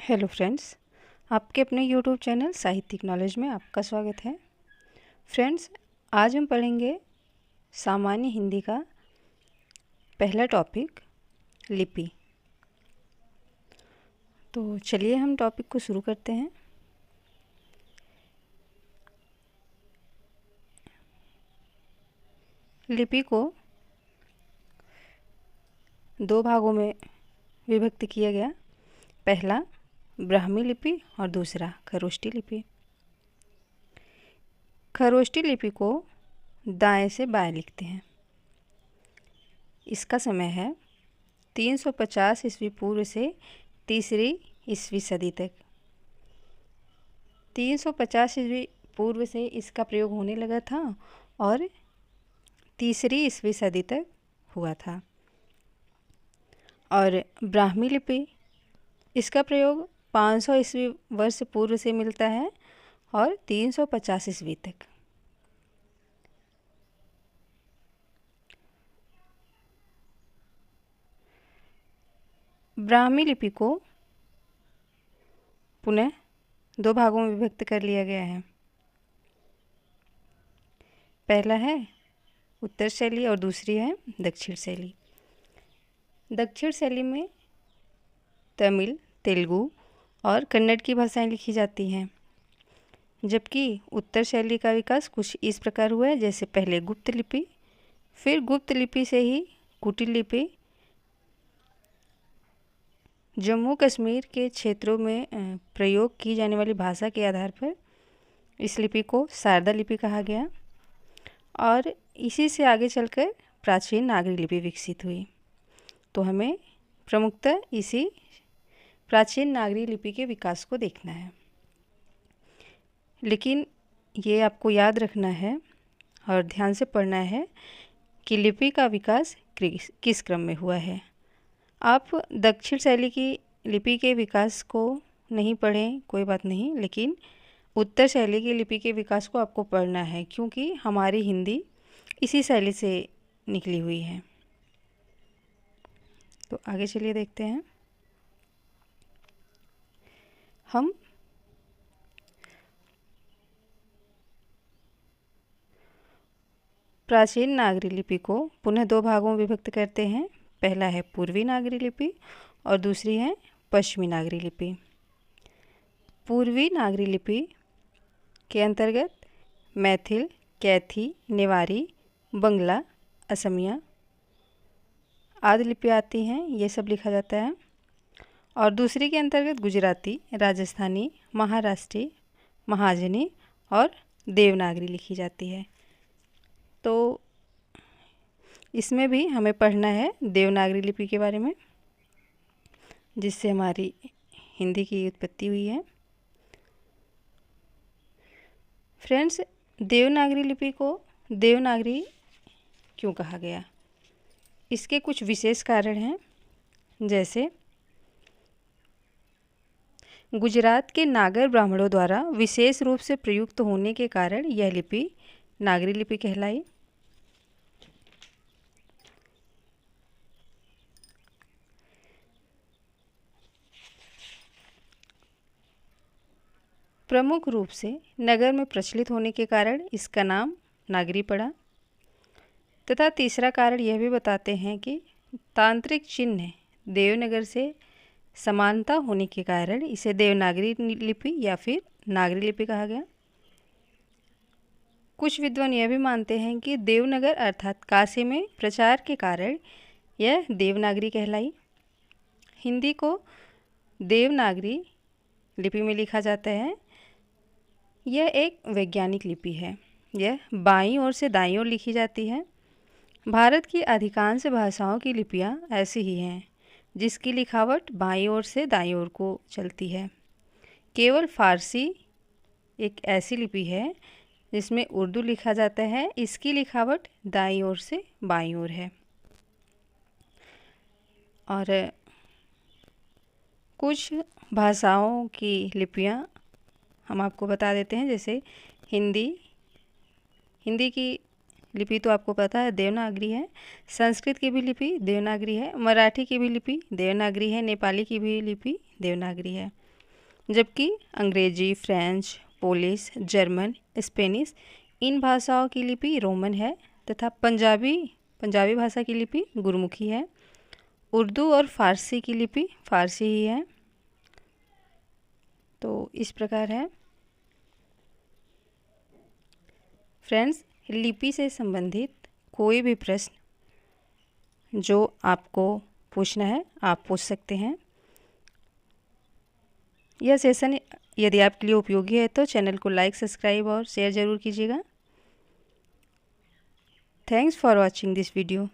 Hello friends, आपके अपने YouTube channel साहित्यिक नॉलेज में आपका स्वागत है। फ्रेंड्स, आज हम पढ़ेंगे सामान्य हिंदी का पहला टॉपिक लिपि। तो चलिए हम टॉपिक को शुरू करते हैं। लिपि को दो भागों में विभक्त किया गया। पहला ब्राह्मी लिपि और दूसरा खरोष्टी लिपि। खरोष्टी लिपि को दाएं से बाएं लिखते हैं। इसका समय है 350 ईस्वी पूर्व से तीसरी ईस्वी सदी तक। 350 ईस्वी पूर्व से इसका प्रयोग होने लगा था और तीसरी ईस्वी सदी तक हुआ था। और ब्राह्मी लिपि, इसका प्रयोग 500 ईस्वी वर्ष पूर्व से मिलता है और 350 ईस्वी तक। ब्राह्मी लिपि को पुनः दो भागों में विभक्त कर लिया गया है। पहला है उत्तर शैली और दूसरी है दक्षिण शैली। दक्षिण शैली में तमिल, तेलुगु और कन्नड़ की भाषाएं लिखी जाती हैं, जबकि उत्तर शैली का विकास कुछ इस प्रकार हुआ है, जैसे पहले गुप्त लिपि, फिर गुप्त लिपि से ही कुटिल लिपि। जम्मू कश्मीर के क्षेत्रों में प्रयोग की जाने वाली भाषा के आधार पर इस लिपि को शारदा लिपि कहा गया और इसी से आगे चलकर प्राचीन नागरी लिपि विकसित हुई। तो हमें प्रमुखतः इसी प्राचीन नागरी लिपि के विकास को देखना है। लेकिन ये आपको याद रखना है और ध्यान से पढ़ना है कि लिपि का विकास किस क्रम में हुआ है। आप दक्षिण शैली की लिपि के विकास को नहीं पढ़ें, कोई बात नहीं, लेकिन उत्तर शैली की लिपि के विकास को आपको पढ़ना है, क्योंकि हमारी हिंदी इसी शैली से निकली हुई है। तो आगे चलिए देखते हैं। हम प्राचीन नागरी लिपि को पुनः दो भागों में विभक्त करते हैं। पहला है पूर्वी नागरी लिपि और दूसरी है पश्चिमी नागरी लिपि। पूर्वी नागरी लिपि के अंतर्गत मैथिल, कैथी, नेवारी, बंगला, असमिया आदि लिपि आती हैं, ये सब लिखा जाता है। और दूसरी के अंतर्गत गुजराती, राजस्थानी, महाराष्ट्री, महाजनी और देवनागरी लिखी जाती है। तो इसमें भी हमें पढ़ना है देवनागरी लिपि के बारे में, जिससे हमारी हिंदी की उत्पत्ति हुई है। फ्रेंड्स, देवनागरी लिपि को देवनागरी क्यों कहा गया? इसके कुछ विशेष कारण हैं, जैसे गुजरात के नागर ब्राह्मणों द्वारा विशेष रूप से प्रयुक्त होने के कारण यह लिपि नागरी लिपि कहलाई। प्रमुख रूप से नगर में प्रचलित होने के कारण इसका नाम नागरी पड़ा। तथा तीसरा कारण यह भी बताते हैं कि तांत्रिक चिन्ह देवनगर से समानता होने के कारण इसे देवनागरी लिपि या फिर नागरी लिपि कहा गया। कुछ विद्वान यह भी मानते हैं कि देवनगर अर्थात काशी में प्रचार के कारण यह देवनागरी कहलाई। हिंदी को देवनागरी लिपि में लिखा जाता है। यह एक वैज्ञानिक लिपि है। यह बाईं ओर से दाईं ओर लिखी जाती है। भारत की अधिकांश भाषाओं की लिपियां ऐसी ही हैं, जिसकी लिखावट बाईं ओर से दाईं ओर को चलती है। केवल फारसी एक ऐसी लिपि है जिसमें उर्दू लिखा जाता है। इसकी लिखावट दाईं ओर से बाईं ओर है। और कुछ भाषाओं की लिपियां हम आपको बता देते हैं, जैसे हिंदी की लिपि तो आपको पता है देवनागरी है। संस्कृत की भी लिपि देवनागरी है। मराठी की भी लिपि देवनागरी है। नेपाली की भी लिपि देवनागरी है। जबकि अंग्रेजी, फ्रेंच, पोलिश, जर्मन, स्पेनिश इन भाषाओं की लिपि रोमन है तथा पंजाबी भाषा की लिपि गुरमुखी है। उर्दू और फारसी की लिपि फारसी ही है। तो इस प्रकार है फ्रेंड्स, लिपि से संबंधित कोई भी प्रश्न जो आपको पूछना है आप पूछ सकते हैं। यह सेशन यदि आपके लिए उपयोगी है तो चैनल को लाइक, सब्सक्राइब और शेयर ज़रूर कीजिएगा। Thanks for watching this video.